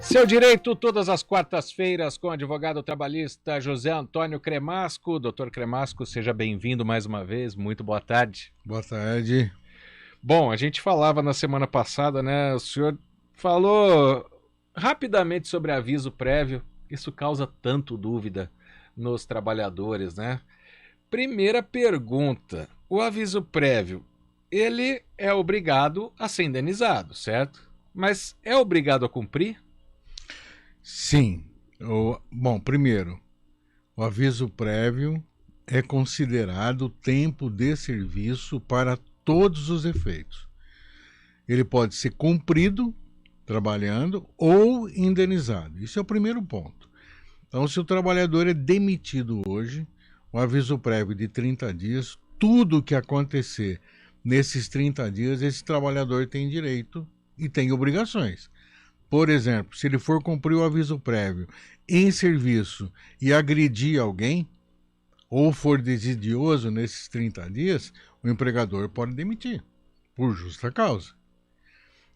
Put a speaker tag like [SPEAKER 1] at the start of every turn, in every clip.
[SPEAKER 1] Seu Direito, todas as quartas-feiras, com o advogado trabalhista José Antônio Cremasco. Doutor Cremasco, seja bem-vindo mais uma vez. Muito boa tarde.
[SPEAKER 2] Boa tarde.
[SPEAKER 1] Bom, a gente falava na semana passada, né? O senhor falou rapidamente sobre aviso prévio. Isso causa tanto dúvida nos trabalhadores, né? Primeira pergunta. O aviso prévio, ele é obrigado a ser indenizado, certo? Mas é obrigado a cumprir?
[SPEAKER 2] Sim. Bom, primeiro, o aviso prévio é considerado tempo de serviço para todos os efeitos. Ele pode ser cumprido, trabalhando, ou indenizado. Isso é o primeiro ponto. Então, se o trabalhador é demitido hoje, o aviso prévio de 30 dias, tudo o que acontecer nesses 30 dias, esse trabalhador tem direito e tem obrigações. Por exemplo, se ele for cumprir o aviso prévio em serviço e agredir alguém, ou for desidioso nesses 30 dias, o empregador pode demitir, por justa causa.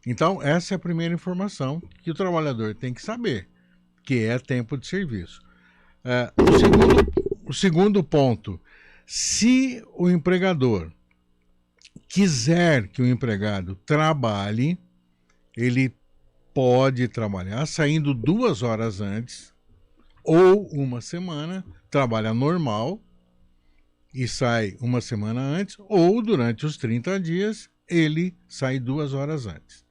[SPEAKER 2] Então, essa é a primeira informação que o trabalhador tem que saber, que é tempo de serviço. O segundo ponto, se o empregador quiser que o empregado trabalhe, ele pode trabalhar saindo 2 horas antes ou uma semana, trabalha normal e sai uma semana antes, ou durante os 30 dias ele sai 2 horas antes.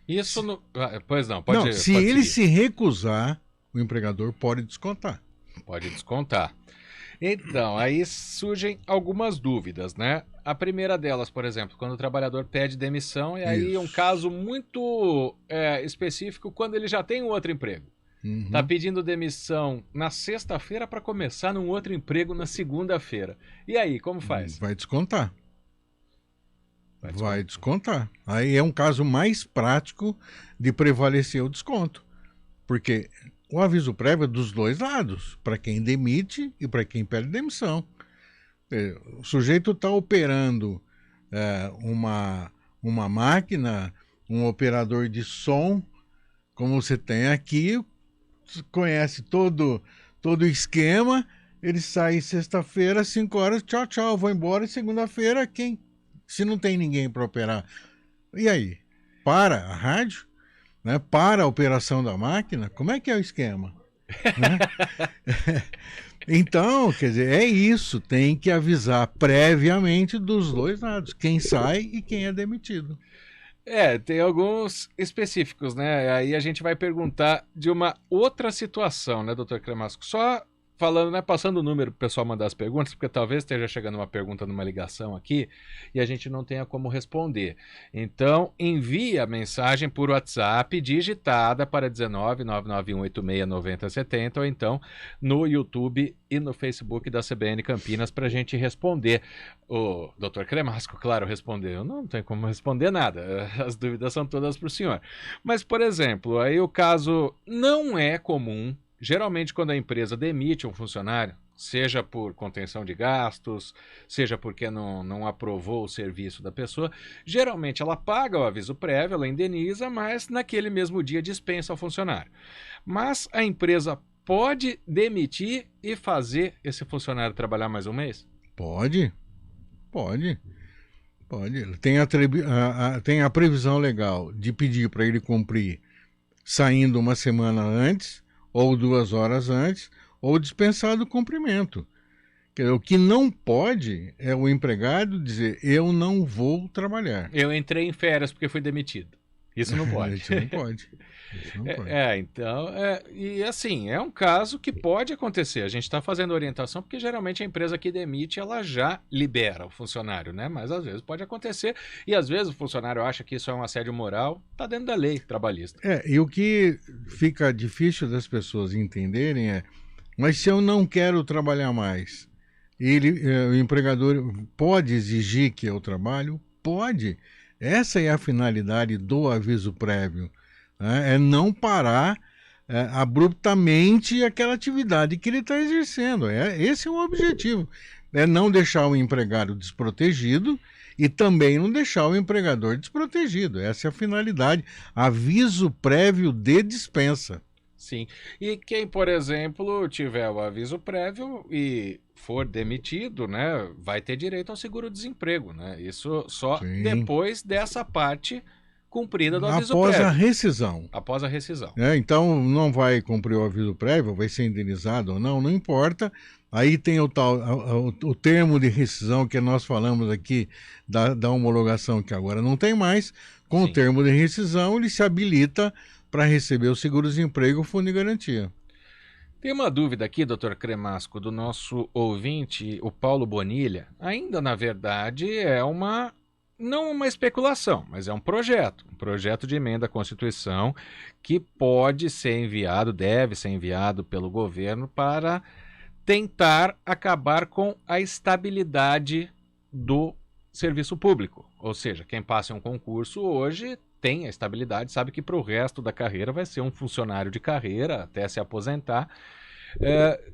[SPEAKER 1] Isso no... Pois não, pode
[SPEAKER 2] Não, se
[SPEAKER 1] pode
[SPEAKER 2] ele
[SPEAKER 1] seguir.
[SPEAKER 2] se recusar, o empregador pode descontar.
[SPEAKER 1] Pode descontar. Então, aí surgem algumas dúvidas, né? A primeira delas, por exemplo, quando o trabalhador pede demissão, e aí
[SPEAKER 2] Isso.
[SPEAKER 1] um caso muito específico, quando ele já tem um outro emprego. Tá pedindo demissão na sexta-feira para começar num outro emprego na segunda-feira. E aí, como faz?
[SPEAKER 2] Vai descontar.
[SPEAKER 1] Vai
[SPEAKER 2] Vai descontar. Aí é um caso mais prático de prevalecer o desconto. Porque o aviso prévio é dos dois lados, para quem demite e para quem pede demissão. O sujeito está operando uma máquina, um operador de som, como você tem aqui, conhece todo o esquema, ele sai sexta-feira, 5 horas, tchau, tchau, vou embora, e segunda-feira, se não tem ninguém para operar, e aí? Para a rádio? Né? Para a operação da máquina? Como é que é o esquema? Né? Então, quer dizer, é isso, tem que avisar previamente dos dois lados, quem sai e quem é demitido.
[SPEAKER 1] Tem alguns específicos, né? Aí a gente vai perguntar de uma outra situação, né, doutor Cremasco? Só falando, né, passando o número para o pessoal mandar as perguntas, porque talvez esteja chegando uma pergunta numa ligação aqui e a gente não tenha como responder. Então, envie a mensagem por WhatsApp digitada para 19991869070 ou então no YouTube e no Facebook da CBN Campinas para a gente responder. O doutor Cremasco, claro, respondeu. Não tem como responder nada. As dúvidas são todas para o senhor. Mas, por exemplo, aí o caso não é comum. Geralmente, quando a empresa demite um funcionário, seja por contenção de gastos, seja porque não aprovou o serviço da pessoa, geralmente ela paga o aviso prévio, ela indeniza, mas naquele mesmo dia dispensa o funcionário. Mas a empresa pode demitir e fazer esse funcionário trabalhar mais um mês?
[SPEAKER 2] Pode. Tem a previsão legal de pedir para ele cumprir saindo uma semana antes, ou 2 horas antes, ou dispensar do cumprimento. O que não pode é o empregado dizer, eu não vou trabalhar.
[SPEAKER 1] Eu entrei em férias porque fui demitido. Isso não pode.
[SPEAKER 2] Isso não pode.
[SPEAKER 1] E assim, é um caso que pode acontecer. A gente está fazendo orientação porque geralmente a empresa que demite, ela já libera o funcionário, né? Mas às vezes pode acontecer e às vezes o funcionário acha que isso é um assédio moral, tá dentro da lei trabalhista.
[SPEAKER 2] E o que fica difícil das pessoas entenderem mas se eu não quero trabalhar mais, o empregador pode exigir que eu trabalhe? Pode. Essa é a finalidade do aviso prévio, né? É não parar abruptamente aquela atividade que ele está exercendo. Esse é o objetivo. É não deixar o empregado desprotegido e também não deixar o empregador desprotegido. Essa é a finalidade. Aviso prévio de dispensa.
[SPEAKER 1] Sim. E quem, por exemplo, tiver o aviso prévio e for demitido, né, vai ter direito ao seguro-desemprego, né? Isso só
[SPEAKER 2] Sim.
[SPEAKER 1] depois dessa parte cumprida do aviso
[SPEAKER 2] Após
[SPEAKER 1] prévio.
[SPEAKER 2] a rescisão.
[SPEAKER 1] Após a rescisão.
[SPEAKER 2] Então, não vai cumprir o aviso prévio, vai ser indenizado ou não importa. Aí tem o termo de rescisão que nós falamos aqui da homologação, que agora não tem mais. Com
[SPEAKER 1] Sim.
[SPEAKER 2] o termo de rescisão, ele se habilita para receber o seguro-desemprego e o fundo de garantia.
[SPEAKER 1] Tem uma dúvida aqui, doutor Cremasco, do nosso ouvinte, o Paulo Bonilha. Ainda, na verdade, não uma especulação, mas é um projeto de emenda à Constituição que pode ser enviado, deve ser enviado pelo governo para tentar acabar com a estabilidade do serviço público. Ou seja, quem passa em um concurso hoje tem a estabilidade, sabe que para o resto da carreira vai ser um funcionário de carreira até se aposentar.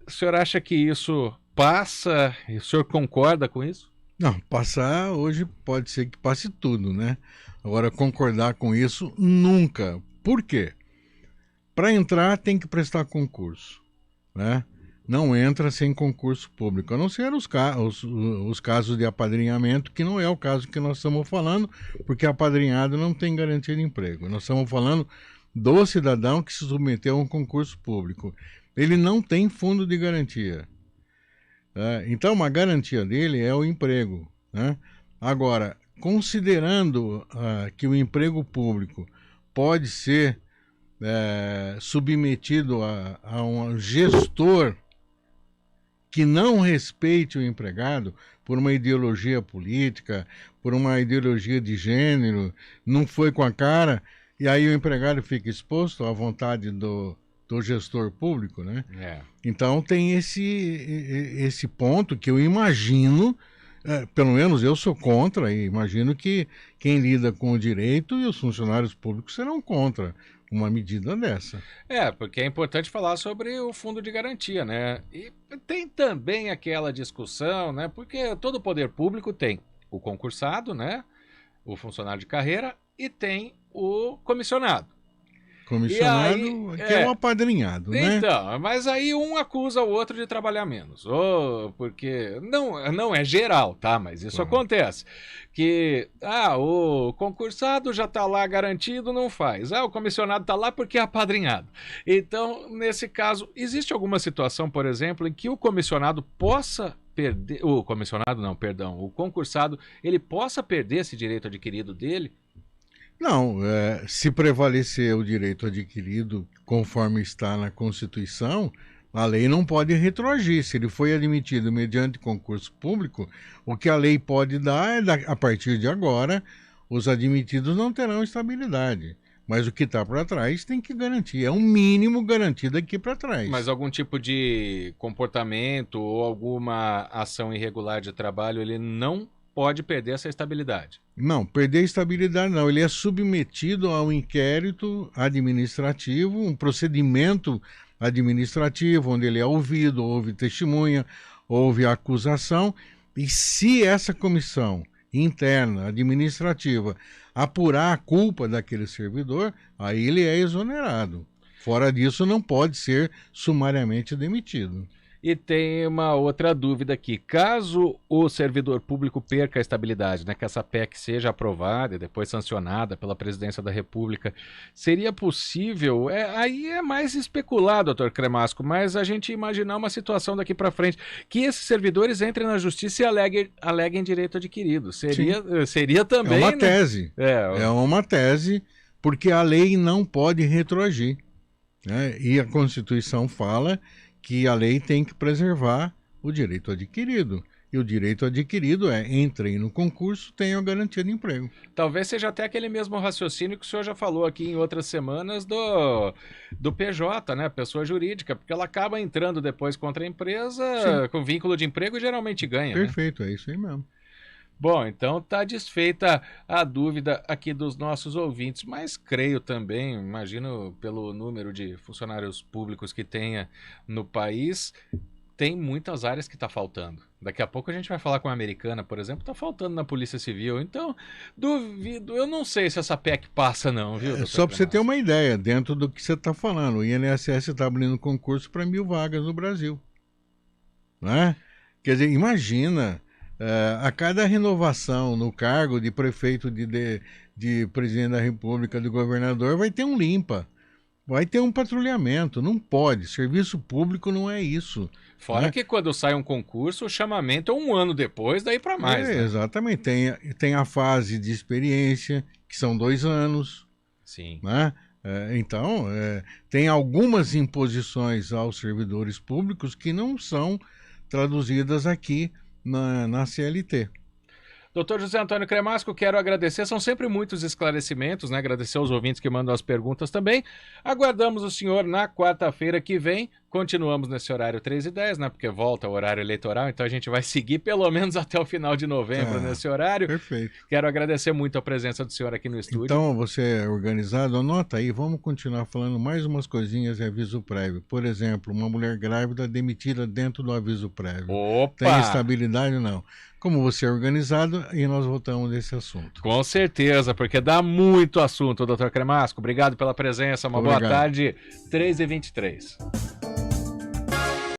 [SPEAKER 1] O senhor acha que isso passa? E o senhor concorda com isso?
[SPEAKER 2] Não, passar hoje pode ser que passe tudo, né? Agora, concordar com isso, nunca. Por quê? Para entrar tem que prestar concurso, né? Não entra sem concurso público, a não ser os casos de apadrinhamento, que não é o caso que nós estamos falando, porque apadrinhado não tem garantia de emprego. Nós estamos falando do cidadão que se submeteu a um concurso público. Ele não tem fundo de garantia. Então, uma garantia dele é o emprego, né? Agora, considerando que o emprego público pode ser submetido a um gestor que não respeite o empregado por uma ideologia política, por uma ideologia de gênero, não foi com a cara, e aí o empregado fica exposto à vontade do gestor público, né? Então tem esse ponto que eu imagino, pelo menos eu sou contra, e imagino que quem lida com o direito e os funcionários públicos serão contra uma medida dessa.
[SPEAKER 1] Porque é importante falar sobre o fundo de garantia, né? E tem também aquela discussão, né? Porque todo poder público tem o concursado, né? O funcionário de carreira, e tem o comissionado.
[SPEAKER 2] Comissionado, que é um apadrinhado, né?
[SPEAKER 1] Então, mas aí um acusa o outro de trabalhar menos. Porque não é geral, tá? Mas isso acontece. Que, o concursado já tá lá garantido, não faz. O comissionado tá lá porque é apadrinhado. Então, nesse caso, existe alguma situação, por exemplo, em que o comissionado possa perder... O concursado, ele possa perder esse direito adquirido dele?
[SPEAKER 2] Não, se prevalecer o direito adquirido conforme está na Constituição, a lei não pode retroagir. Se ele foi admitido mediante concurso público, o que a lei pode dar é, a partir de agora, os admitidos não terão estabilidade. Mas o que está para trás tem que garantir. É um mínimo garantido daqui para trás.
[SPEAKER 1] Mas algum tipo de comportamento ou alguma ação irregular de trabalho, ele não pode perder essa estabilidade?
[SPEAKER 2] Não, perder a estabilidade não. Ele é submetido a um inquérito administrativo, um procedimento administrativo, onde ele é ouvido, houve testemunha, houve acusação, e se essa comissão interna, administrativa, apurar a culpa daquele servidor, aí ele é exonerado. Fora disso, não pode ser sumariamente demitido.
[SPEAKER 1] E tem uma outra dúvida aqui. Caso o servidor público perca a estabilidade, né, que essa PEC seja aprovada e depois sancionada pela Presidência da República, seria possível, aí é mais especular, doutor Cremasco, mas a gente imaginar uma situação daqui para frente, que esses servidores entrem na justiça e aleguem direito adquirido. Seria também...
[SPEAKER 2] É uma tese. É uma tese, porque a lei não pode retroagir, né? E a Constituição fala que a lei tem que preservar o direito adquirido. E o direito adquirido entrei no concurso, tenho a garantia de emprego.
[SPEAKER 1] Talvez seja até aquele mesmo raciocínio que o senhor já falou aqui em outras semanas do PJ, né? Pessoa jurídica, porque ela acaba entrando depois contra a empresa, com vínculo de emprego, e geralmente ganha.
[SPEAKER 2] Perfeito,
[SPEAKER 1] né?
[SPEAKER 2] É isso aí mesmo.
[SPEAKER 1] Bom, então está desfeita a dúvida aqui dos nossos ouvintes, mas creio também, imagino pelo número de funcionários públicos que tenha no país, tem muitas áreas que está faltando. Daqui a pouco a gente vai falar com a americana, por exemplo, está faltando na Polícia Civil. Então, duvido, eu não sei se essa PEC passa não, viu?
[SPEAKER 2] Só para você ter uma ideia, dentro do que você está falando, o INSS está abrindo concurso para 1.000 vagas no Brasil. Né? Quer dizer, imagina, a cada renovação no cargo de prefeito, de presidente da República, de governador, vai ter um limpa. Vai ter um patrulhamento, não pode. Serviço público não é isso.
[SPEAKER 1] Fora que quando sai um concurso, o chamamento é 1 ano depois, daí para mais. Né?
[SPEAKER 2] Exatamente. Tem a fase de experiência, que são 2 anos.
[SPEAKER 1] Sim.
[SPEAKER 2] Né? Então, tem algumas imposições aos servidores públicos que não são traduzidas aqui na CLT.
[SPEAKER 1] Doutor José Antônio Cremasco, quero agradecer, são sempre muitos esclarecimentos, né? Agradecer aos ouvintes que mandam as perguntas também. Aguardamos o senhor na quarta-feira que vem. Continuamos nesse horário 13h10, né? Porque volta o horário eleitoral, então a gente vai seguir pelo menos até o final de novembro nesse horário.
[SPEAKER 2] Perfeito.
[SPEAKER 1] Quero agradecer muito a presença do senhor aqui no estúdio.
[SPEAKER 2] Então, você é organizado, anota aí, vamos continuar falando mais umas coisinhas de aviso prévio. Por exemplo, uma mulher grávida demitida dentro do aviso prévio.
[SPEAKER 1] Opa!
[SPEAKER 2] Tem estabilidade ou não? Como você é organizado, e nós voltamos nesse assunto.
[SPEAKER 1] Com certeza, porque dá muito assunto, doutor Cremasco. Obrigado pela presença, uma boa tarde, 3h23.